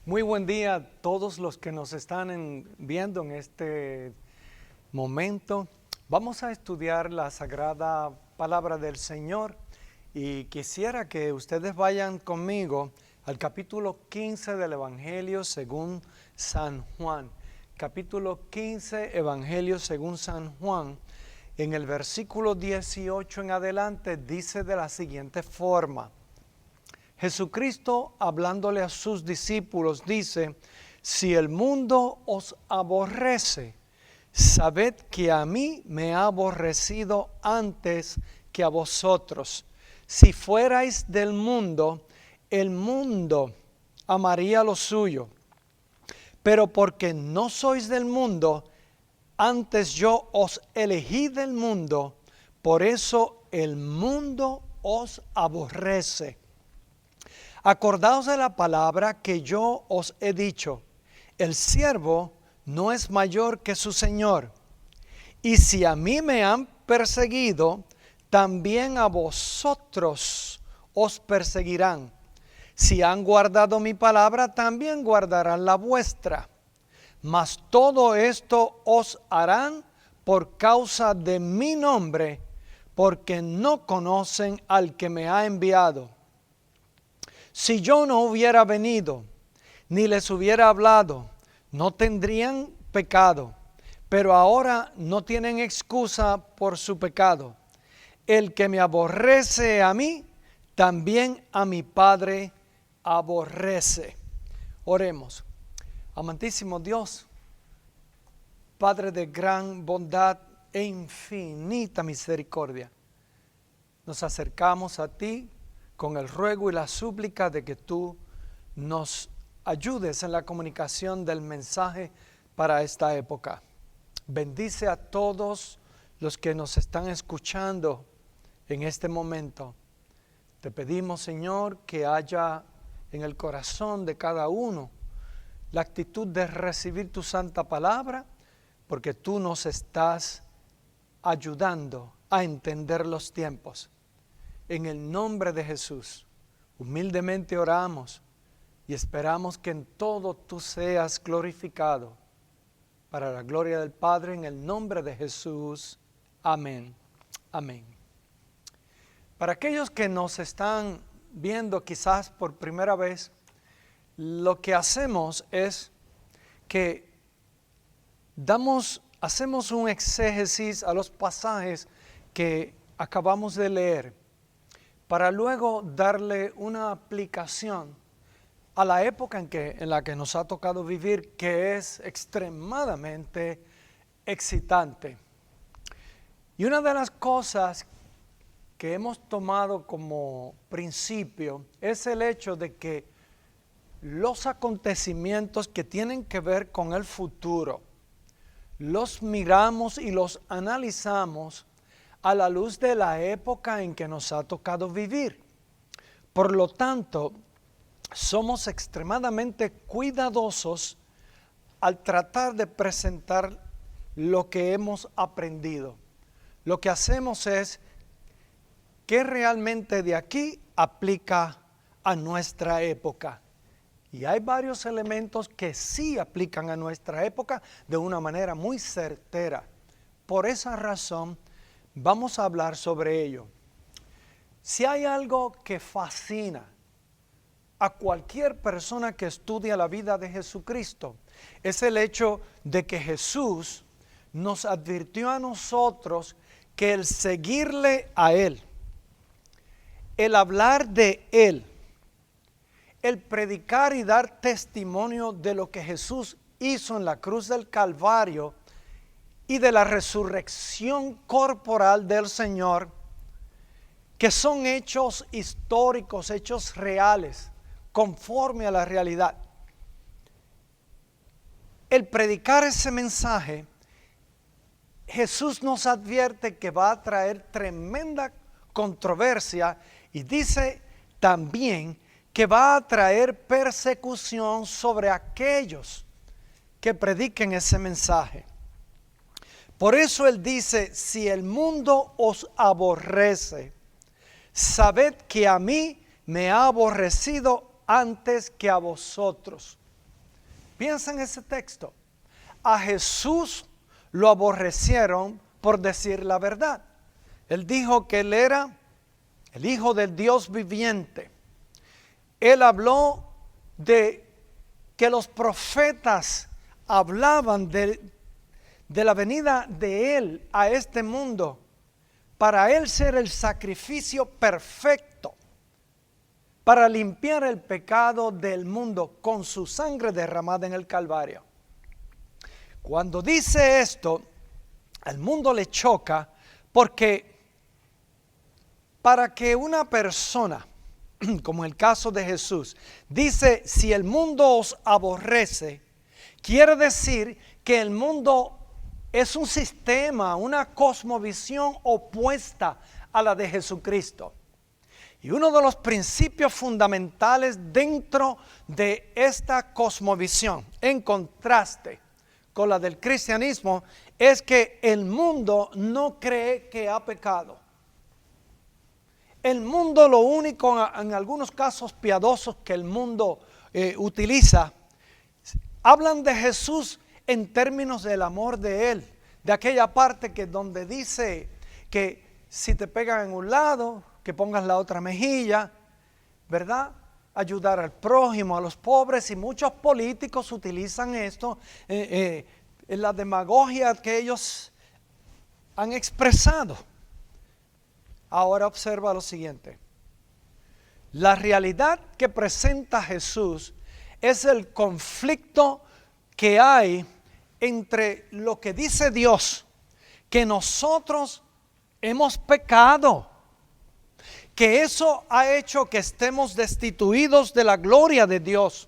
Muy buen día a todos los que nos están viendo en este momento. Vamos a estudiar la Sagrada Palabra del Señor y quisiera que ustedes vayan conmigo al capítulo 15 del Evangelio según San Juan. Capítulo 15, Evangelio según San Juan. En el versículo 18 en adelante dice de la siguiente forma: Jesucristo, hablándole a sus discípulos, dice: si el mundo os aborrece, sabed que a mí me ha aborrecido antes que a vosotros. Si fuerais del mundo, el mundo amaría lo suyo. Pero porque no sois del mundo, antes yo os elegí del mundo, por eso el mundo os aborrece. Acordaos de la palabra que yo os he dicho: el siervo no es mayor que su Señor. Y si a mí me han perseguido, también a vosotros os perseguirán. Si han guardado mi palabra, también guardarán la vuestra. Mas todo esto os harán por causa de mi nombre, porque no conocen al que me ha enviado. Si yo no hubiera venido, ni les hubiera hablado, no tendrían pecado, pero ahora no tienen excusa por su pecado. El que me aborrece a mí, también a mi Padre aborrece. Oremos. Amantísimo Dios, Padre de gran bondad e infinita misericordia, nos acercamos a ti con el ruego y la súplica de que tú nos ayudes en la comunicación del mensaje para esta época. Bendice a todos los que nos están escuchando en este momento. Te pedimos, Señor, que haya en el corazón de cada uno la actitud de recibir tu santa palabra, porque tú nos estás ayudando a entender los tiempos. En el nombre de Jesús, humildemente oramos y esperamos que en todo tú seas glorificado. Para la gloria del Padre, en el nombre de Jesús. Amén. Amén. Para aquellos que nos están viendo quizás por primera vez, lo que hacemos es que hacemos un exégesis a los pasajes que acabamos de leer, para luego darle una aplicación a la época en la que nos ha tocado vivir, que es extremadamente excitante. Y una de las cosas que hemos tomado como principio es el hecho de que los acontecimientos que tienen que ver con el futuro, los miramos y los analizamos a la luz de la época en que nos ha tocado vivir. Por lo tanto, somos extremadamente cuidadosos al tratar de presentar lo que hemos aprendido. Lo que hacemos es que realmente de aquí aplica a nuestra época. Y hay varios elementos que sí aplican a nuestra época de una manera muy certera. Por esa razón, vamos a hablar sobre ello. Si hay algo que fascina a cualquier persona que estudia la vida de Jesucristo, es el hecho de que Jesús nos advirtió a nosotros que el seguirle a Él, el hablar de Él, el predicar y dar testimonio de lo que Jesús hizo en la cruz del Calvario y de la resurrección corporal del Señor, que son hechos históricos, hechos reales, conforme a la realidad. El predicar ese mensaje, Jesús nos advierte que va a traer tremenda controversia y dice también que va a traer persecución sobre aquellos que prediquen ese mensaje. Por eso Él dice: si el mundo os aborrece, sabed que a mí me ha aborrecido antes que a vosotros. Piensa en ese texto. A Jesús lo aborrecieron por decir la verdad. Él dijo que Él era el Hijo del Dios viviente. Él habló de que los profetas hablaban de la venida de Él a este mundo, para Él ser el sacrificio perfecto, para limpiar el pecado del mundo con su sangre derramada en el Calvario. Cuando dice esto, al mundo le choca, porque para que una persona, como el caso de Jesús, dice, si el mundo os aborrece, quiere decir que el mundo es un sistema, una cosmovisión opuesta a la de Jesucristo. Y uno de los principios fundamentales dentro de esta cosmovisión, en contraste con la del cristianismo, es que el mundo no cree que ha pecado. El mundo, lo único, en algunos casos piadosos que el mundo utiliza, hablan de Jesús en términos del amor de Él, de aquella parte que donde dice que si te pegan en un lado, que pongas la otra mejilla, ¿verdad? Ayudar al prójimo, a los pobres, y muchos políticos utilizan esto en la demagogia que ellos han expresado. Ahora observa lo siguiente. La realidad que presenta Jesús es el conflicto que hay entre lo que dice Dios, que nosotros hemos pecado, que eso ha hecho que estemos destituidos de la gloria de Dios,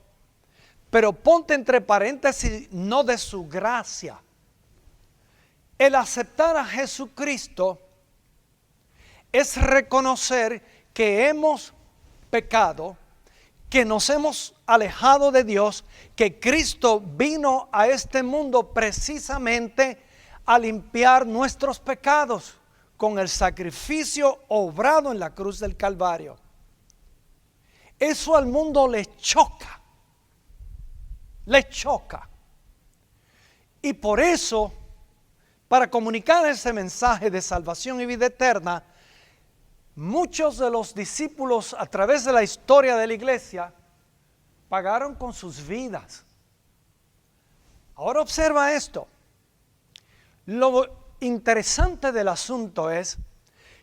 pero ponte entre paréntesis, no de su gracia. El aceptar a Jesucristo es reconocer que hemos pecado, que nos hemos alejado de Dios, que Cristo vino a este mundo precisamente a limpiar nuestros pecados con el sacrificio obrado en la cruz del Calvario. Eso al mundo le choca. Le choca. Y por eso, para comunicar ese mensaje de salvación y vida eterna, muchos de los discípulos a través de la historia de la iglesia pagaron con sus vidas. Ahora observa esto. Lo interesante del asunto es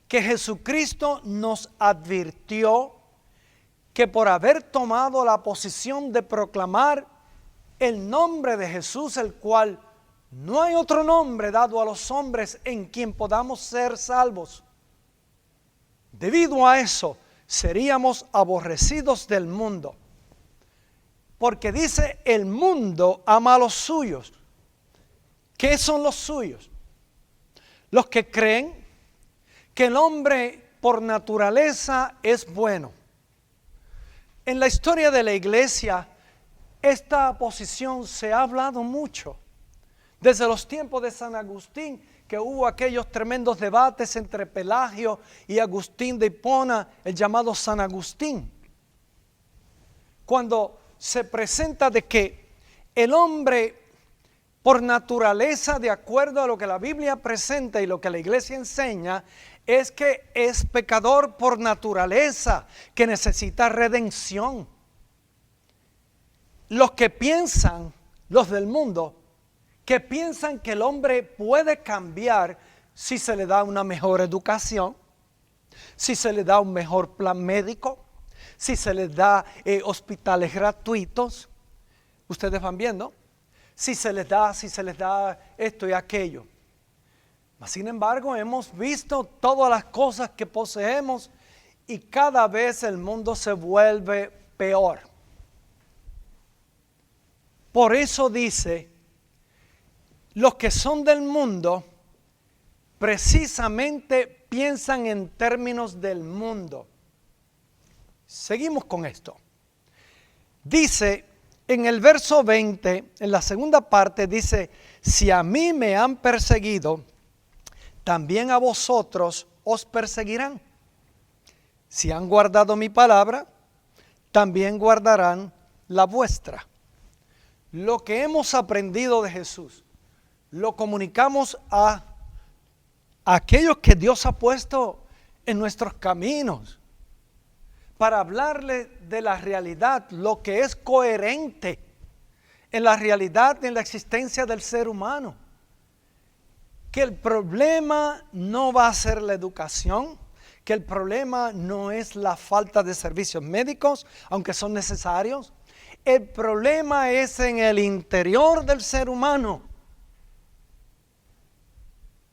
que Jesucristo nos advirtió que por haber tomado la posición de proclamar el nombre de Jesús, el cual no hay otro nombre dado a los hombres en quien podamos ser salvos, debido a eso seríamos aborrecidos del mundo. Porque dice, el mundo ama a los suyos. ¿Qué son los suyos? Los que creen que el hombre por naturaleza es bueno. En la historia de la iglesia, esta posición se ha hablado mucho. Desde los tiempos de San Agustín, que hubo aquellos tremendos debates entre Pelagio y Agustín de Hipona, el llamado San Agustín. Cuando se presenta de que el hombre por naturaleza, de acuerdo a lo que la Biblia presenta y lo que la iglesia enseña, es que es pecador por naturaleza, que necesita redención. Los que piensan, los del mundo, que piensan que el hombre puede cambiar si se le da una mejor educación, si se le da un mejor plan médico, si se les da hospitales gratuitos. Ustedes van viendo, si se les da esto y aquello. Mas, sin embargo, hemos visto todas las cosas que poseemos y cada vez el mundo se vuelve peor. Por eso dice, los que son del mundo precisamente piensan en términos del mundo. Seguimos con esto. Dice en el verso 20, en la segunda parte, dice, si a mí me han perseguido, también a vosotros os perseguirán. Si han guardado mi palabra, también guardarán la vuestra. lo que hemos aprendido de Jesús, lo comunicamos a aquellos que Dios ha puesto en nuestros caminos, para hablarle de la realidad, lo que es coherente en la realidad, en la existencia del ser humano. Que el problema no va a ser la educación, que el problema no es la falta de servicios médicos, aunque son necesarios. El problema es en el interior del ser humano,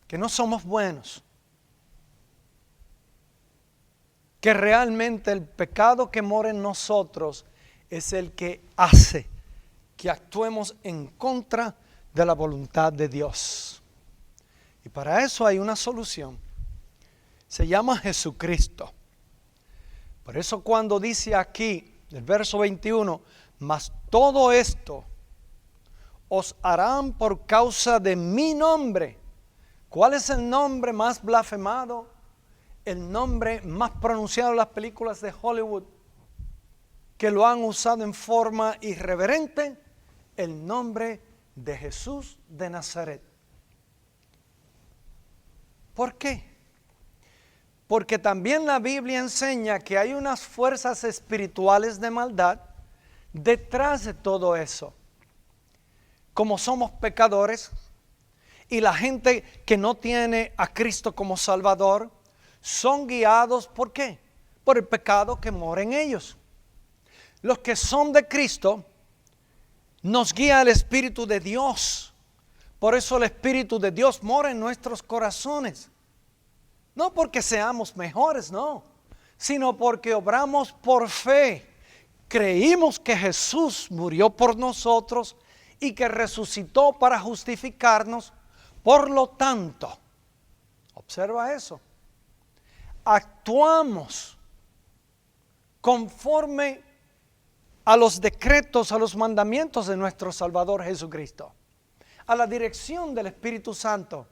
que no somos buenos, que realmente el pecado que mora en nosotros es el que hace que actuemos en contra de la voluntad de Dios. Y para eso hay una solución. Se llama Jesucristo. Por eso cuando dice aquí, el verso 21, mas todo esto os harán por causa de mi nombre. ¿Cuál es el nombre más blasfemado? El nombre más pronunciado en las películas de Hollywood, que lo han usado en forma irreverente, el nombre de Jesús de Nazaret. ¿Por qué? Porque también la Biblia enseña que hay unas fuerzas espirituales de maldad detrás de todo eso. Como somos pecadores y la gente que no tiene a Cristo como Salvador, son guiados, ¿por qué? Por el pecado que mora en ellos. Los que son de Cristo, nos guía el Espíritu de Dios. Por eso el Espíritu de Dios mora en nuestros corazones. No porque seamos mejores, no, sino porque obramos por fe. Creímos que Jesús murió por nosotros y que resucitó para justificarnos. Por lo tanto, observa eso, actuamos conforme a los decretos, a los mandamientos de nuestro Salvador Jesucristo, a la dirección del Espíritu Santo.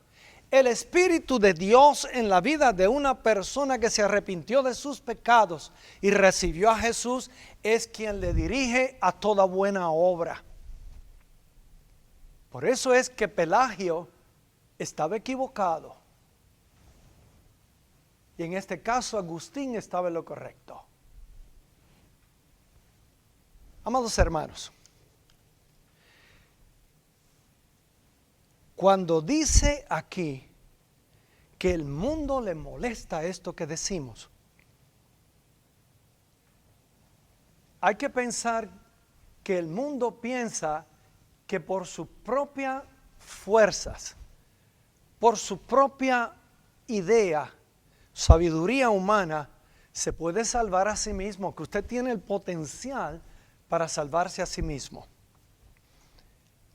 El Espíritu de Dios en la vida de una persona que se arrepintió de sus pecados y recibió a Jesús es quien le dirige a toda buena obra. Por eso es que Pelagio estaba equivocado. Y en este caso Agustín estaba en lo correcto. Amados hermanos, cuando dice aquí que el mundo le molesta esto que decimos, hay que pensar que el mundo piensa que por sus propias fuerzas, por su propia idea, sabiduría humana, se puede salvar a sí mismo, que usted tiene el potencial para salvarse a sí mismo.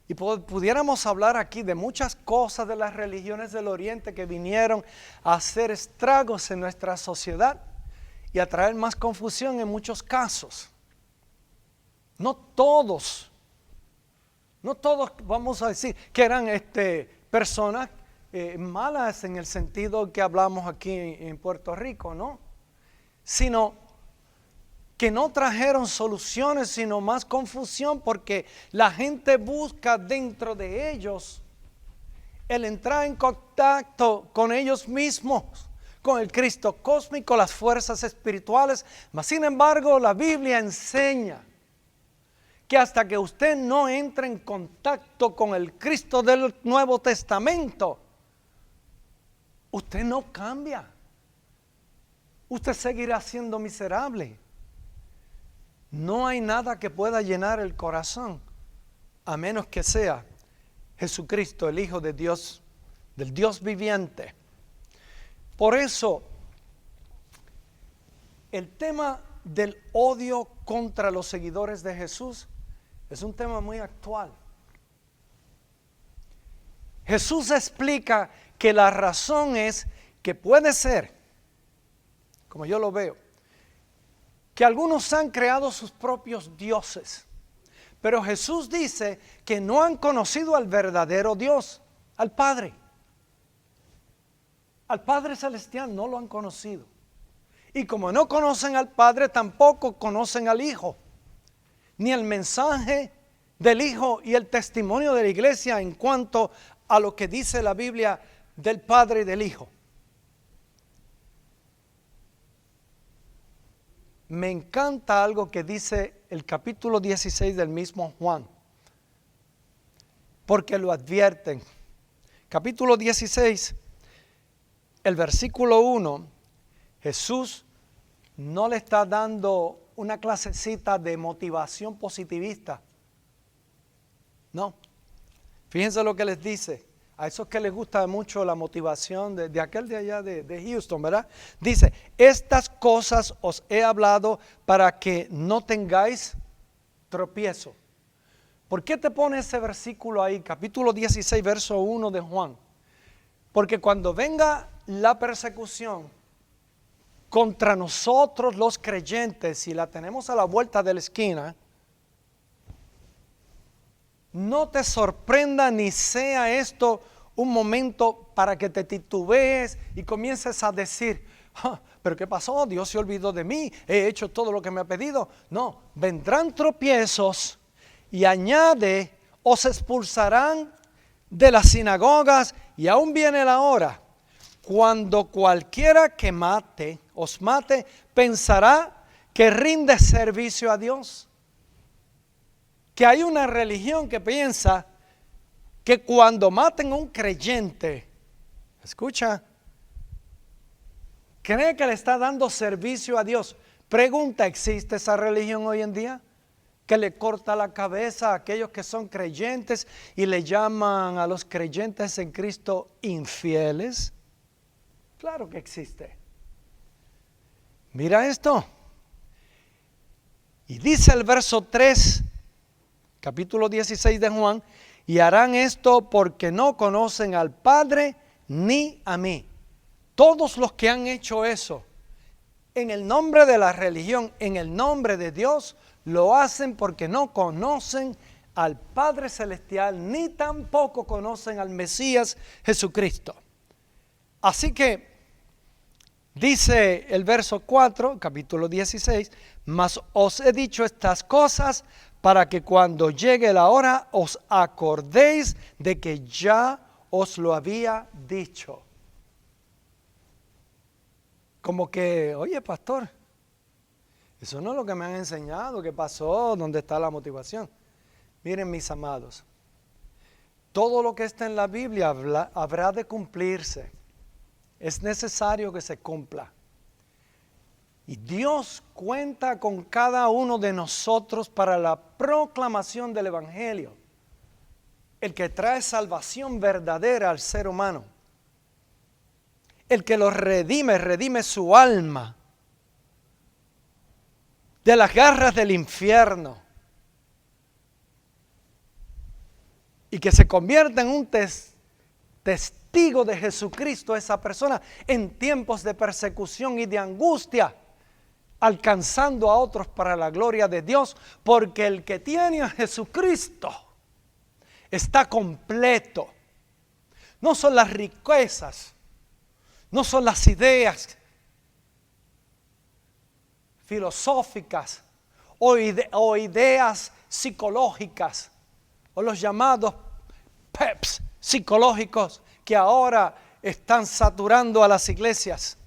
Y pudiéramos hablar aquí de muchas cosas de las religiones del Oriente que vinieron a hacer estragos en nuestra sociedad y a traer más confusión en muchos casos. No todos vamos a decir que eran personas malas en el sentido que hablamos aquí en Puerto Rico, ¿no? Sino que no trajeron soluciones, sino más confusión, porque la gente busca dentro de ellos el entrar en contacto con ellos mismos, con el Cristo cósmico, las fuerzas espirituales. Mas sin embargo, la Biblia enseña que hasta que usted no entre en contacto con el Cristo del Nuevo Testamento, usted no cambia. Usted seguirá siendo miserable. No hay nada que pueda llenar el corazón, a menos que sea Jesucristo, el Hijo de Dios, del Dios viviente. Por eso, el tema del odio contra los seguidores de Jesús es un tema muy actual. Jesús explica que la razón es que puede ser, como yo lo veo, que algunos han creado sus propios dioses. Pero Jesús dice que no han conocido al verdadero Dios, al Padre. Al Padre Celestial no lo han conocido. Y como no conocen al Padre, tampoco conocen al Hijo, ni el mensaje, del Hijo y el testimonio de la iglesia en cuanto a lo que dice la Biblia del Padre y del Hijo. Me encanta algo que dice el capítulo 16 del mismo Juan, porque lo advierten. Capítulo 16, el versículo 1, Jesús no le está dando una clasecita de motivación positivista. No. Fíjense lo que les dice. A esos que les gusta mucho la motivación de aquel de allá de Houston, ¿verdad? Dice, estas cosas os he hablado para que no tengáis tropiezo. ¿Por qué te pone ese versículo ahí? Capítulo 16, verso 1 de Juan. Porque cuando venga la persecución contra nosotros los creyentes, si la tenemos a la vuelta de la esquina, no te sorprenda ni sea esto un momento para que te titubees y comiences a decir, ¿pero qué pasó? Dios se olvidó de mí, he hecho todo lo que me ha pedido. No, vendrán tropiezos y añade, os expulsarán de las sinagogas y aún viene la hora cuando cualquiera que os mate, pensará que rinde servicio a Dios. Que hay una religión que piensa que cuando maten a un creyente, escucha, cree que le está dando servicio a Dios. Pregunta, ¿existe esa religión hoy en día? Que le corta la cabeza a aquellos que son creyentes y le llaman a los creyentes en Cristo infieles. Claro que existe. Mira esto. Y dice el verso 3, capítulo 16 de Juan, y harán esto porque no conocen al Padre ni a mí. Todos los que han hecho eso, en el nombre de la religión, en el nombre de Dios, lo hacen porque no conocen al Padre Celestial, ni tampoco conocen al Mesías Jesucristo. Así que, dice el verso 4, capítulo 16, mas os he dicho estas cosas para que cuando llegue la hora os acordéis de que ya os lo había dicho. Como que, oye pastor, eso no es lo que me han enseñado, ¿qué pasó? ¿Dónde está la motivación? Miren mis amados, todo lo que está en la Biblia habrá de cumplirse. Es necesario que se cumpla. Y Dios cuenta con cada uno de nosotros para la proclamación del Evangelio, el que trae salvación verdadera al ser humano, el que lo redime su alma de las garras del infierno y que se convierta en un testigo de Jesucristo, esa persona, en tiempos de persecución y de angustia, alcanzando a otros para la gloria de Dios, porque el que tiene a Jesucristo está completo. No son las riquezas, no son las ideas filosóficas o ideas psicológicas o los llamados PEPs psicológicos que ahora están saturando a las iglesias.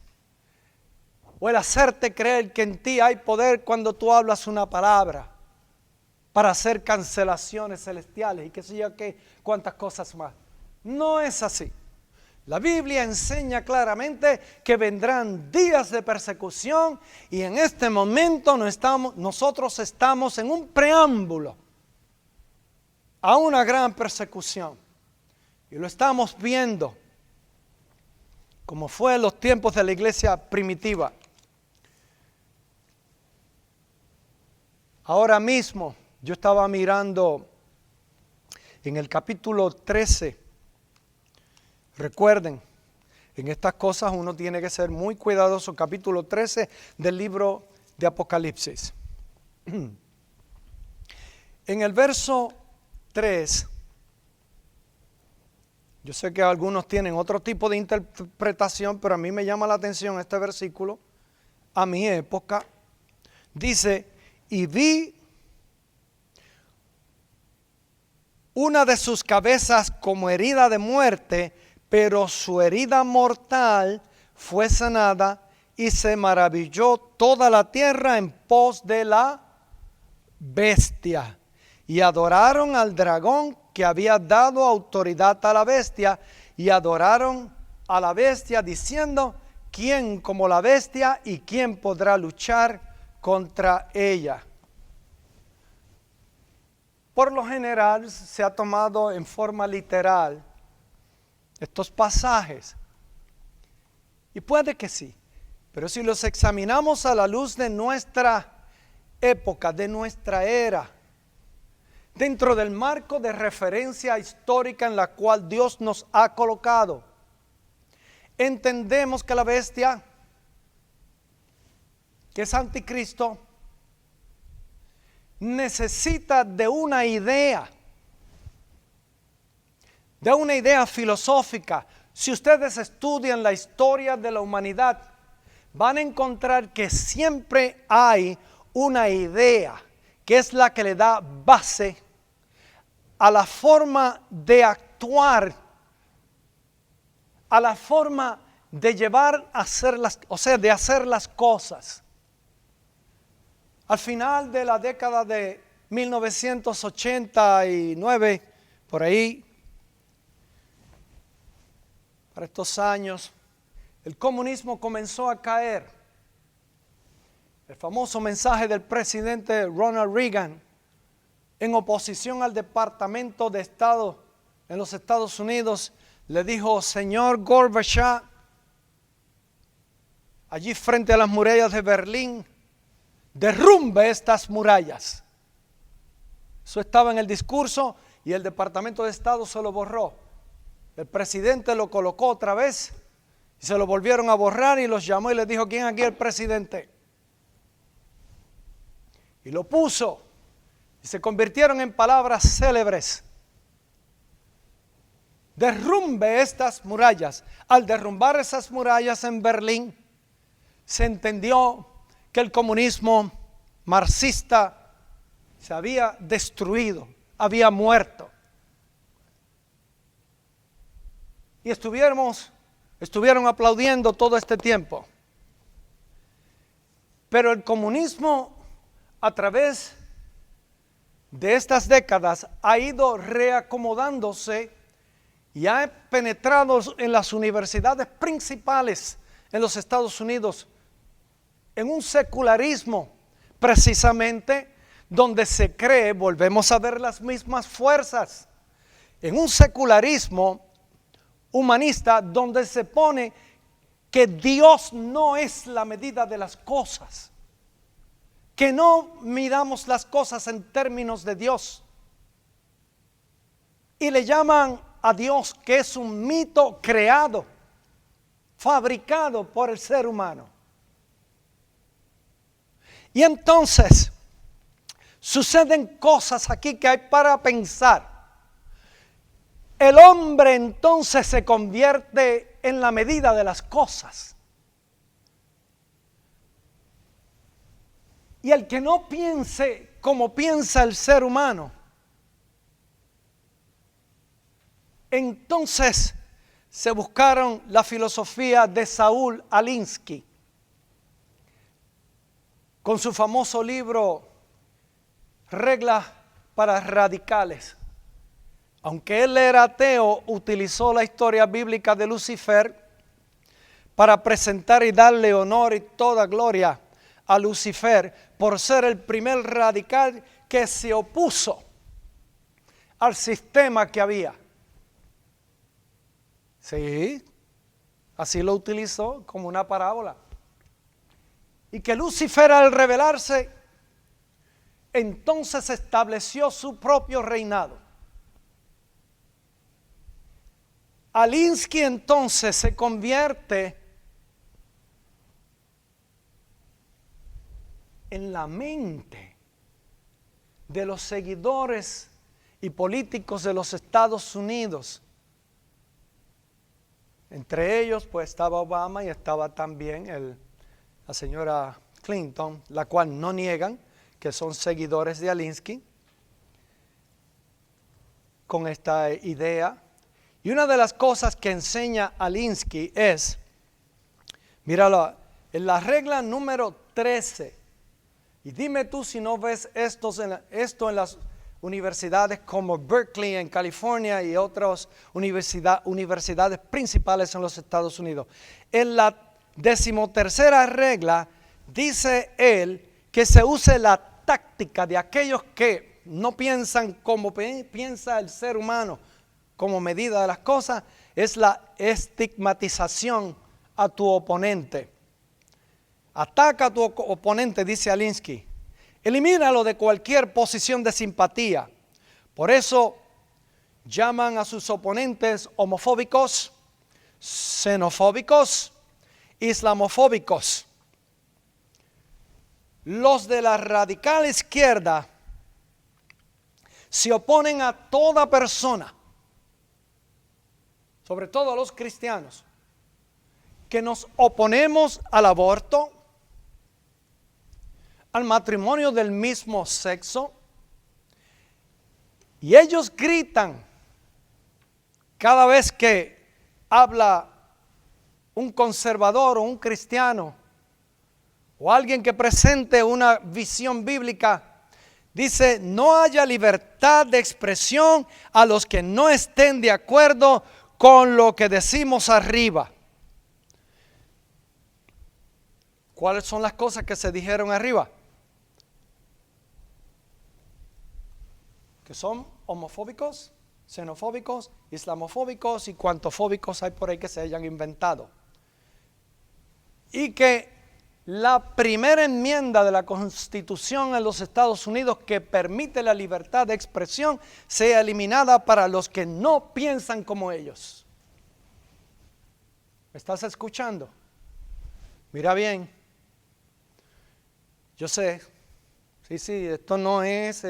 O el hacerte creer que en ti hay poder cuando tú hablas una palabra para hacer cancelaciones celestiales y qué sé yo qué, cuántas cosas más. No es así. La Biblia enseña claramente que vendrán días de persecución y en este momento nosotros estamos en un preámbulo a una gran persecución. Y lo estamos viendo como fue en los tiempos de la iglesia primitiva. Ahora mismo yo estaba mirando en el capítulo 13. Recuerden, en estas cosas uno tiene que ser muy cuidadoso. Capítulo 13 del libro de Apocalipsis. En el verso 3, yo sé que algunos tienen otro tipo de interpretación, pero a mí me llama la atención este versículo. A mi época, dice, y vi una de sus cabezas como herida de muerte, pero su herida mortal fue sanada, y se maravilló toda la tierra en pos de la bestia. Y adoraron al dragón que había dado autoridad a la bestia, y adoraron a la bestia diciendo: ¿quién como la bestia y quién podrá luchar contra ella? Por lo general se ha tomado en forma literal estos pasajes, y puede que sí, pero si los examinamos a la luz de nuestra época, de nuestra era, dentro del marco de referencia histórica en la cual Dios nos ha colocado, entendemos que la bestia, que es anticristo, necesita de una idea filosófica. Si ustedes estudian la historia de la humanidad, van a encontrar que siempre hay una idea que es la que le da base a la forma de actuar, a la forma de llevar a hacer de hacer las cosas. Al final de la década de 1989, por ahí, para estos años, el comunismo comenzó a caer. El famoso mensaje del presidente Ronald Reagan, en oposición al Departamento de Estado en los Estados Unidos, le dijo: señor Gorbachev, allí frente a las murallas de Berlín, derrumbe estas murallas. Eso estaba en el discurso y el Departamento de Estado se lo borró. El presidente lo colocó otra vez y se lo volvieron a borrar, y los llamó y les dijo: ¿quién aquí es el presidente? Y lo puso, y se convirtieron en palabras célebres. Derrumbe estas murallas. Al derrumbar esas murallas en Berlín, se entendió que el comunismo marxista se había destruido, había muerto. Y estuvieron aplaudiendo todo este tiempo. Pero el comunismo, a través de estas décadas, ha ido reacomodándose y ha penetrado en las universidades principales en los Estados Unidos, en un secularismo precisamente donde se cree, volvemos a ver las mismas fuerzas, en un secularismo humanista donde se pone que Dios no es la medida de las cosas, que no midamos las cosas en términos de Dios, y le llaman a Dios que es un mito creado, fabricado por el ser humano. Y entonces suceden cosas aquí que hay para pensar. El hombre entonces se convierte en la medida de las cosas. Y el que no piense como piensa el ser humano, entonces se buscaron la filosofía de Saúl Alinsky, con su famoso libro Reglas para Radicales. Aunque él era ateo, utilizó la historia bíblica de Lucifer para presentar y darle honor y toda gloria a Lucifer por ser el primer radical que se opuso al sistema que había. Sí, así lo utilizó como una parábola. Y que Lucifer, al rebelarse, entonces estableció su propio reinado. Alinsky entonces se convierte en la mente de los seguidores y políticos de los Estados Unidos. Entre ellos pues estaba Obama y estaba también la señora Clinton, la cual no niegan que son seguidores de Alinsky. con esta idea. Y una de las cosas que enseña Alinsky es, míralo, en la regla número 13, y dime tú si no ves esto en las universidades como Berkeley en California y otras universidades principales en los Estados Unidos. En la 13ª regla dice él que se use la táctica de aquellos que no piensan como piensa el ser humano como medida de las cosas, es la estigmatización a tu oponente. Ataca a tu oponente, dice Alinsky. Elimínalo de cualquier posición de simpatía. Por eso llaman a sus oponentes homofóbicos, xenofóbicos, islamofóbicos. Los de la radical izquierda se oponen a toda persona, sobre todo a los cristianos, que nos oponemos al aborto, al matrimonio del mismo sexo, y ellos gritan cada vez que habla un conservador o un cristiano o alguien que presente una visión bíblica. Dice, no haya libertad de expresión a los que no estén de acuerdo con lo que decimos arriba. ¿Cuáles son las cosas que se dijeron arriba? Que son homofóbicos, xenofóbicos, islamofóbicos y cuantofóbicos hay por ahí que se hayan inventado. Y que la primera enmienda de la Constitución en los Estados Unidos que permite la libertad de expresión sea eliminada para los que no piensan como ellos. ¿Me estás escuchando? Mira bien. Yo sé, sí, esto no es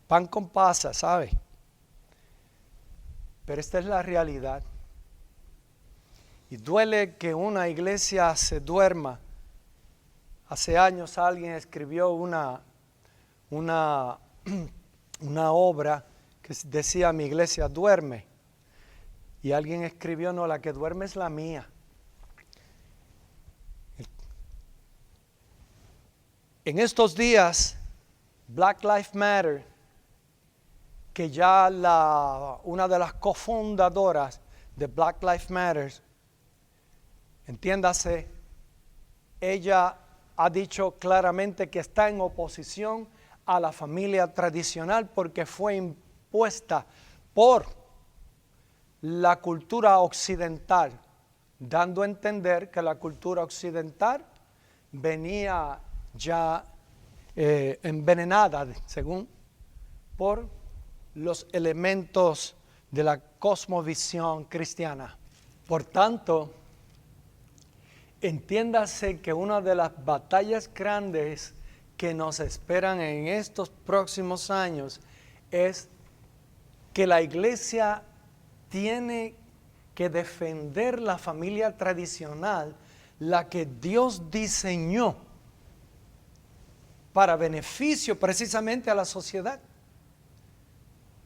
pan con pasas, ¿sabe? Pero esta es la realidad. Y duele que una iglesia se duerma. Hace años alguien escribió una obra que decía, mi iglesia duerme. Y alguien escribió, no, la que duerme es la mía. En estos días, Black Lives Matter, que ya una de las cofundadoras de Black Lives Matter, entiéndase, ella ha dicho claramente que está en oposición a la familia tradicional porque fue impuesta por la cultura occidental, dando a entender que la cultura occidental venía ya envenenada, según, por los elementos de la cosmovisión cristiana. Por tanto, entiéndase que una de las batallas grandes que nos esperan en estos próximos años es que la iglesia tiene que defender la familia tradicional, la que Dios diseñó para beneficio precisamente a la sociedad,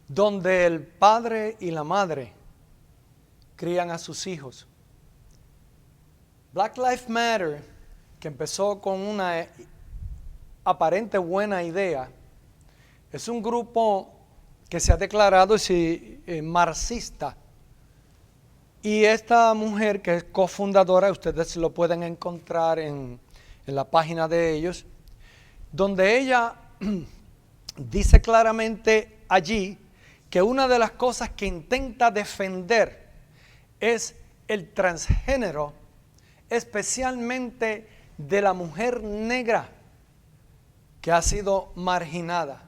donde el padre y la madre crían a sus hijos. Black Lives Matter, que empezó con una aparente buena idea, es un grupo que se ha declarado marxista. Y esta mujer, que es cofundadora, ustedes lo pueden encontrar en la página de ellos, donde ella dice claramente allí que una de las cosas que intenta defender es el transgénero, especialmente de la mujer negra que ha sido marginada.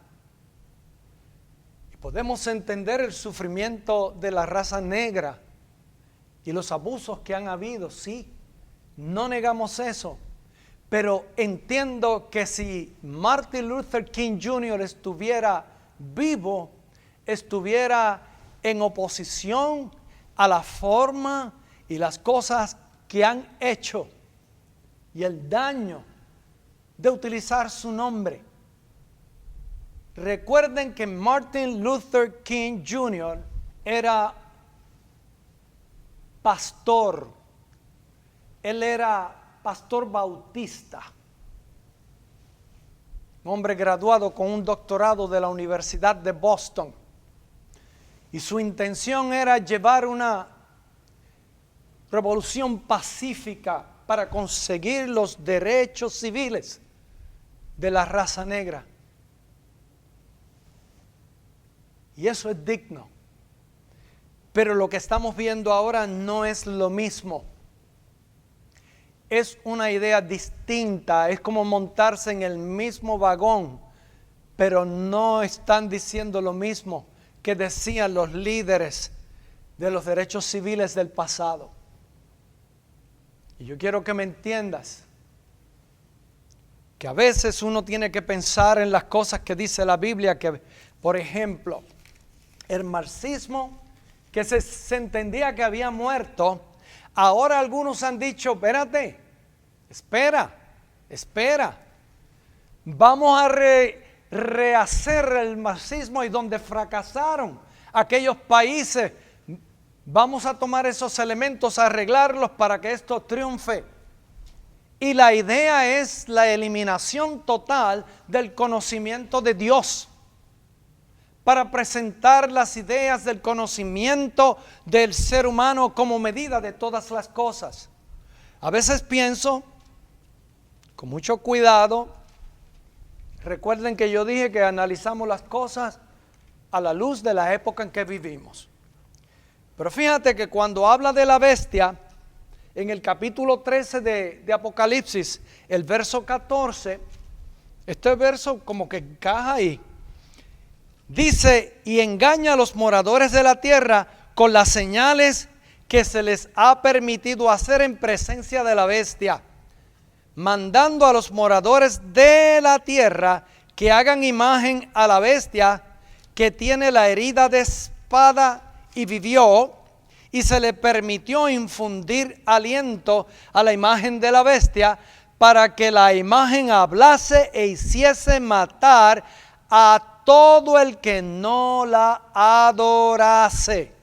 Y podemos entender el sufrimiento de la raza negra y los abusos que han habido, sí, no negamos eso. Pero entiendo que si Martin Luther King Jr. estuviera vivo, estuviera en oposición a la forma y las cosas que han hecho y el daño de utilizar su nombre, Recuerden que Martin Luther King Jr. era pastor. Él era pastor bautista. Un hombre graduado con un doctorado de la Universidad de Boston. Y su intención era llevar una revolución pacífica para conseguir los derechos civiles de la raza negra. Y eso es digno. Pero lo que estamos viendo ahora no es lo mismo. Es una idea distinta, es como montarse en el mismo vagón, pero no están diciendo lo mismo que decían los líderes de los derechos civiles del pasado. Y yo quiero que me entiendas que a veces uno tiene que pensar en las cosas que dice la Biblia, que por ejemplo, el marxismo, que se entendía que había muerto, ahora algunos han dicho, espérate, espera, vamos a rehacer el marxismo, y donde fracasaron aquellos países, vamos a tomar esos elementos, a arreglarlos para que esto triunfe. Y la idea es la eliminación total del conocimiento de Dios, para presentar las ideas del conocimiento del ser humano como medida de todas las cosas. A veces pienso, con mucho cuidado, recuerden que yo dije que analizamos las cosas a la luz de la época en que vivimos. Pero fíjate que cuando habla de la bestia, en el capítulo 13 de Apocalipsis, el verso 14, este verso como que encaja ahí. Dice, y engaña a los moradores de la tierra con las señales que se les ha permitido hacer en presencia de la bestia, mandando a los moradores de la tierra que hagan imagen a la bestia que tiene la herida de espada y vivió, y se le permitió infundir aliento a la imagen de la bestia para que la imagen hablase e hiciese matar a todo el que no la adorase.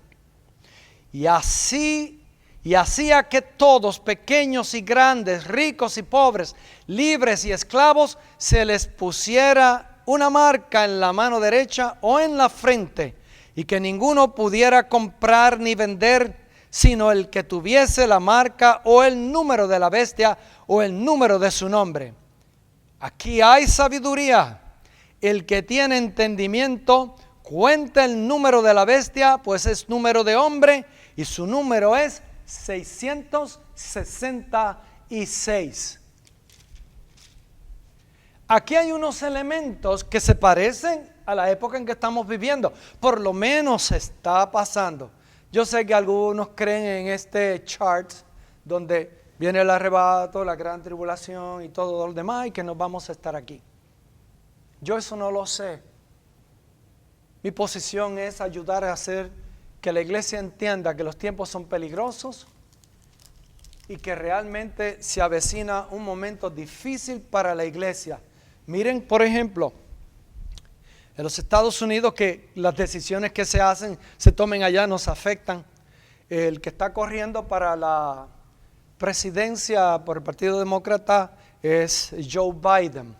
Y hacía que todos, pequeños y grandes, ricos y pobres, libres y esclavos, se les pusiera una marca en la mano derecha o en la frente, y que ninguno pudiera comprar ni vender, sino el que tuviese la marca o el número de la bestia o el número de su nombre. Aquí hay sabiduría. El que tiene entendimiento, cuenta el número de la bestia, pues es número de hombre, y su número es 666. Aquí hay unos elementos que se parecen a la época en que estamos viviendo. Por lo menos está pasando. Yo sé que algunos creen en este chart donde viene el arrebato, la gran tribulación y todo lo demás, y que nos vamos a estar aquí. Yo eso no lo sé. Mi posición es ayudar a hacer que la iglesia entienda que los tiempos son peligrosos y que realmente se avecina un momento difícil para la iglesia. Miren, por ejemplo, en los Estados Unidos, que las decisiones que se tomen allá nos afectan. El que está corriendo para la presidencia por el Partido Demócrata es Joe Biden.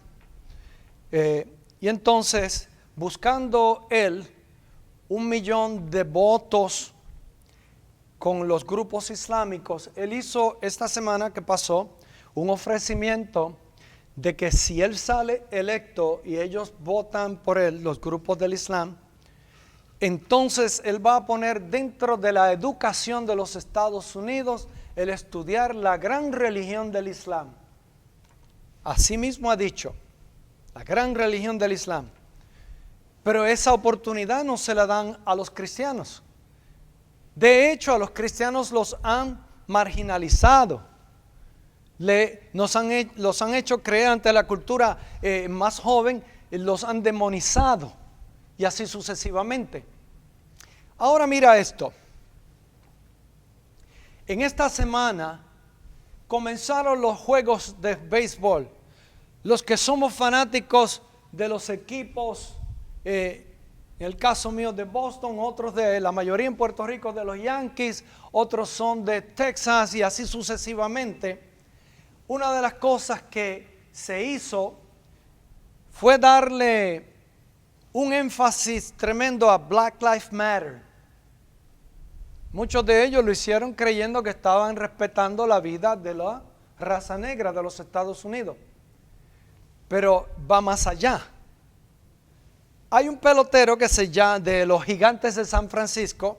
Y entonces, buscando él 1 millón de votos con los grupos islámicos, él hizo esta semana que pasó un ofrecimiento de que si él sale electo y ellos votan por él, los grupos del Islam, entonces él va a poner dentro de la educación de los Estados Unidos el estudiar la gran religión del Islam. Así mismo ha dicho, la gran religión del Islam. Pero esa oportunidad no se la dan a los cristianos. De hecho, a los cristianos los han marginalizado. Los han hecho creer ante la cultura más joven, los han demonizado y así sucesivamente. Ahora mira esto. En esta semana comenzaron los juegos de béisbol. Los que somos fanáticos de los equipos En el caso mío de Boston, otros de la mayoría en Puerto Rico de los Yankees, otros son de Texas y así sucesivamente. Una de las cosas que se hizo fue darle un énfasis tremendo a Black Lives Matter. Muchos de ellos lo hicieron creyendo que estaban respetando la vida de la raza negra de los Estados Unidos. Pero va más allá. Hay un pelotero que se llama de los Gigantes de San Francisco,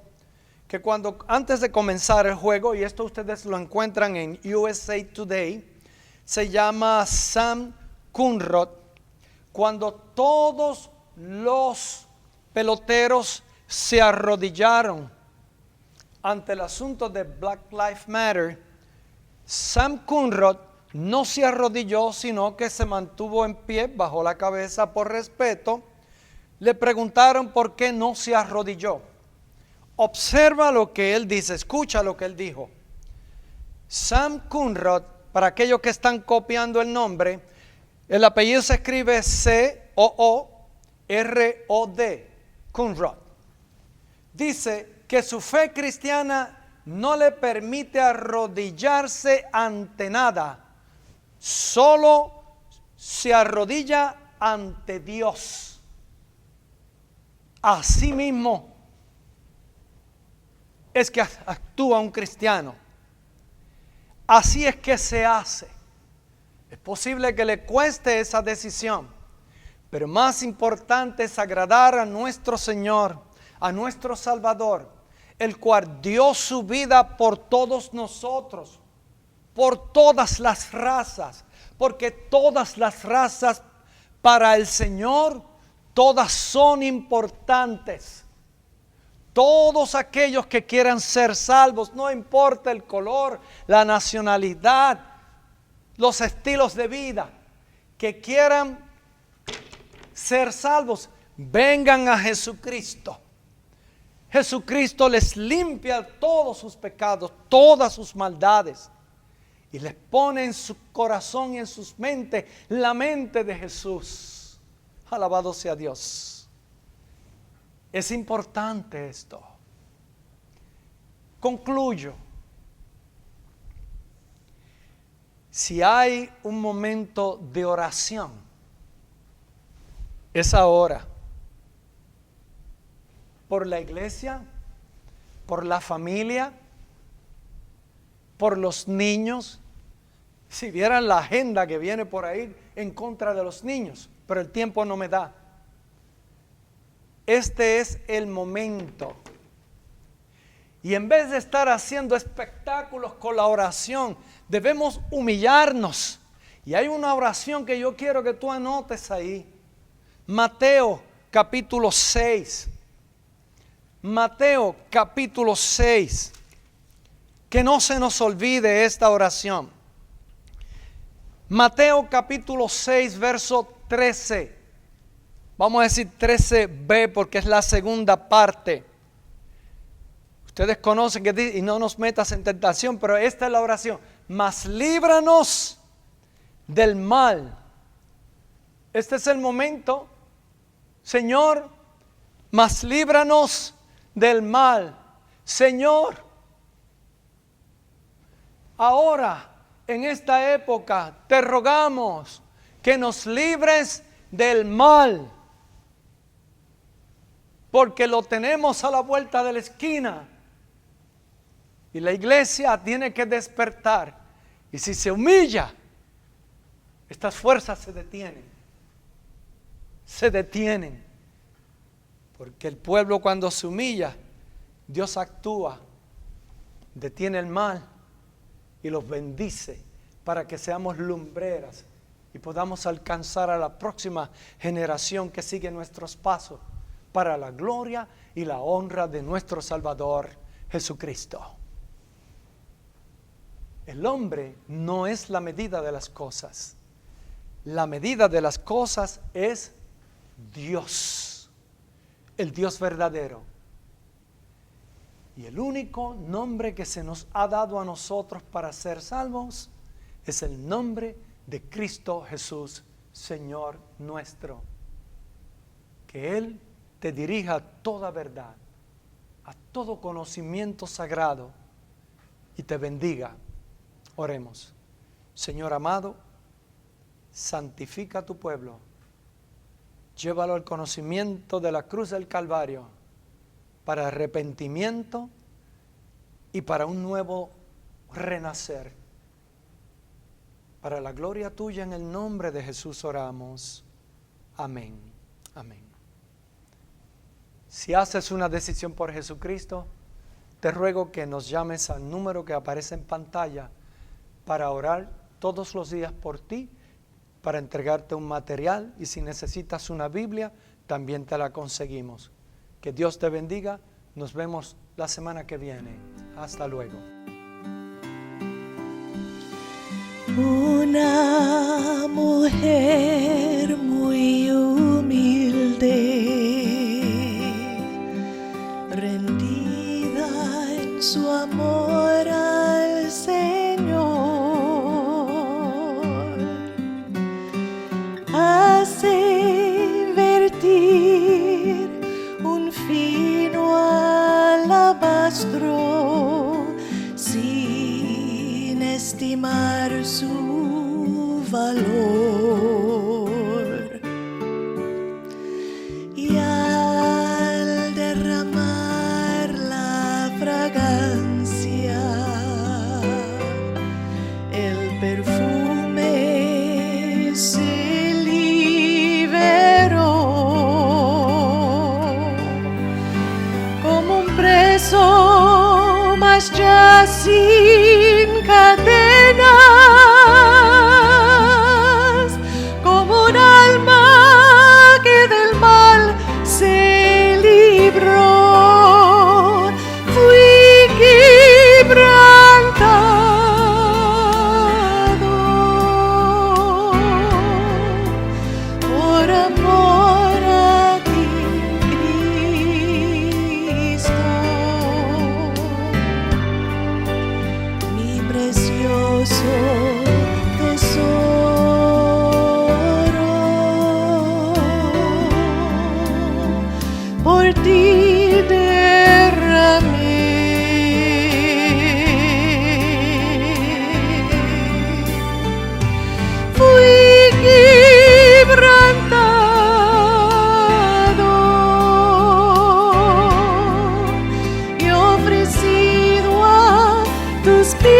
que antes de comenzar el juego, y esto ustedes lo encuentran en USA Today, se llama Sam Coonrod. Cuando todos los peloteros se arrodillaron ante el asunto de Black Lives Matter, Sam Coonrod no se arrodilló, sino que se mantuvo en pie, bajó la cabeza por respeto. Le preguntaron por qué no se arrodilló. Observa lo que él dice, escucha lo que él dijo. Sam Coonrod, para aquellos que están copiando el nombre, el apellido se escribe C-O-O-R-O-D, Coonrod. Dice que su fe cristiana no le permite arrodillarse ante nada, solo se arrodilla ante Dios. Así mismo es que actúa un cristiano. Así es que se hace. Es posible que le cueste esa decisión, pero más importante es agradar a nuestro Señor, a nuestro Salvador, el cual dio su vida por todos nosotros, por todas las razas, porque todas las razas para el Señor, todas son importantes. Todos aquellos que quieran ser salvos, no importa el color, la nacionalidad, los estilos de vida, que quieran ser salvos, vengan a Jesucristo. Jesucristo les limpia todos sus pecados, todas sus maldades, y les pone en su corazón y en sus mentes la mente de Jesús. Alabado sea Dios. Es importante esto. Concluyo. Si hay un momento de oración, es ahora. Por la iglesia, por la familia, por los niños. Si vieran la agenda que viene por ahí en contra de los niños, pero el tiempo no me da. Este es el momento. Y en vez de estar haciendo espectáculos con la oración, debemos humillarnos. Y hay una oración que yo quiero que tú anotes ahí. Mateo capítulo 6. Mateo capítulo 6. Que no se nos olvide esta oración. Mateo capítulo 6, verso 13. Vamos a decir 13b porque es la segunda parte. Ustedes conocen que dice, y no nos metas en tentación, pero esta es la oración. Mas líbranos del mal. Este es el momento. Señor, mas líbranos del mal. Señor, ahora, en esta época, te rogamos que nos libres del mal. Porque lo tenemos a la vuelta de la esquina. Y la iglesia tiene que despertar. Y si se humilla, estas fuerzas se detienen. Se detienen. Porque el pueblo cuando se humilla, Dios actúa, detiene el mal y los bendice para que seamos lumbreras y podamos alcanzar a la próxima generación que sigue nuestros pasos para la gloria y la honra de nuestro Salvador Jesucristo. El hombre no es la medida de las cosas. La medida de las cosas es Dios, el Dios verdadero. Y el único nombre que se nos ha dado a nosotros para ser salvos es el nombre de Cristo Jesús, Señor nuestro. que Él te dirija a toda verdad, a todo conocimiento sagrado y te bendiga. Oremos. Señor amado, santifica a tu pueblo. Llévalo al conocimiento de la cruz del Calvario para arrepentimiento y para un nuevo renacer. Para la gloria tuya, en el nombre de Jesús oramos. Amén. Amén. Si haces una decisión por Jesucristo, te ruego que nos llames al número que aparece en pantalla para orar todos los días por ti, para entregarte un material, y si necesitas una Biblia, también te la conseguimos. Que Dios te bendiga. Nos vemos la semana que viene. Hasta luego. Una mujer muy humilde, rendida en su amor al Señor, hace vertir un fino alabastro sin estimar su valor, y al derramar la fragancia, el perfume se liberó como un preso, mas ya sin cadenas, como un alma que del mal se libró. Fui quebrantado por amor a ti, Cristo, mi precioso tesoro. Por ti derramé fui quebrantado y ofrecido a tus pies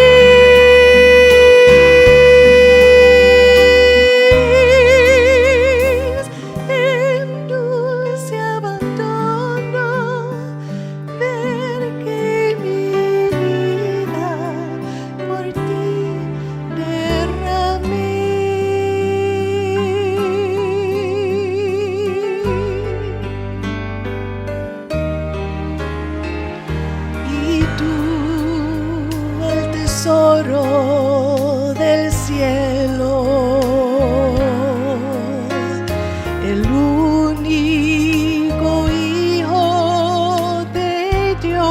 en dulce abandono, ver que mi vida por ti derramé. Y tú, el tesoro del cielo, el único Hijo de Dios,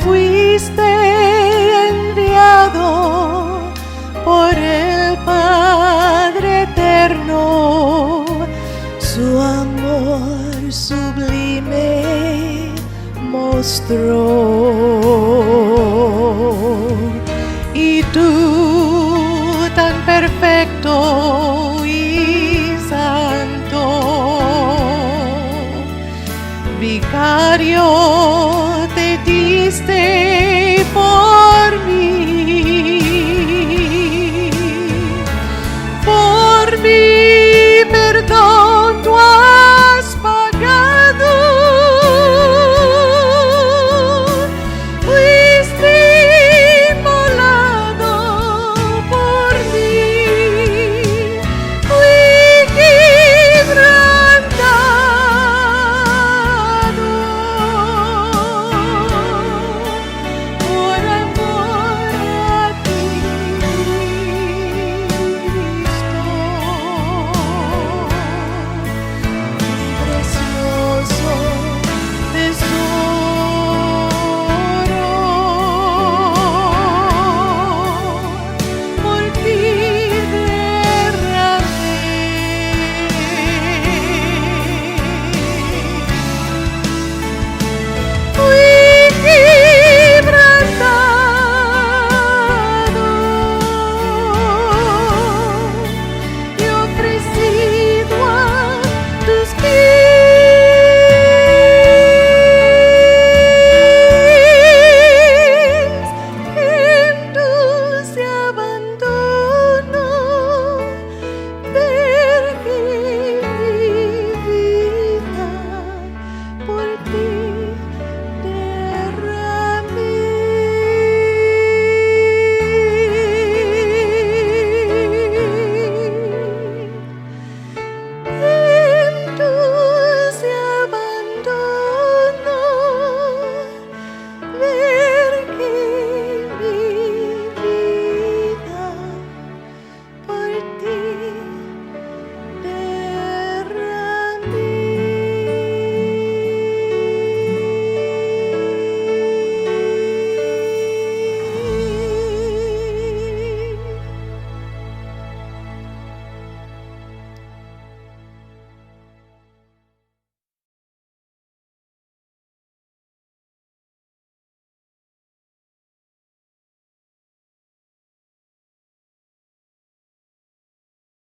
fuiste enviado por el Padre eterno, su amor sublime mostró. Y tú, tan perfecto y santo, vicario te diste por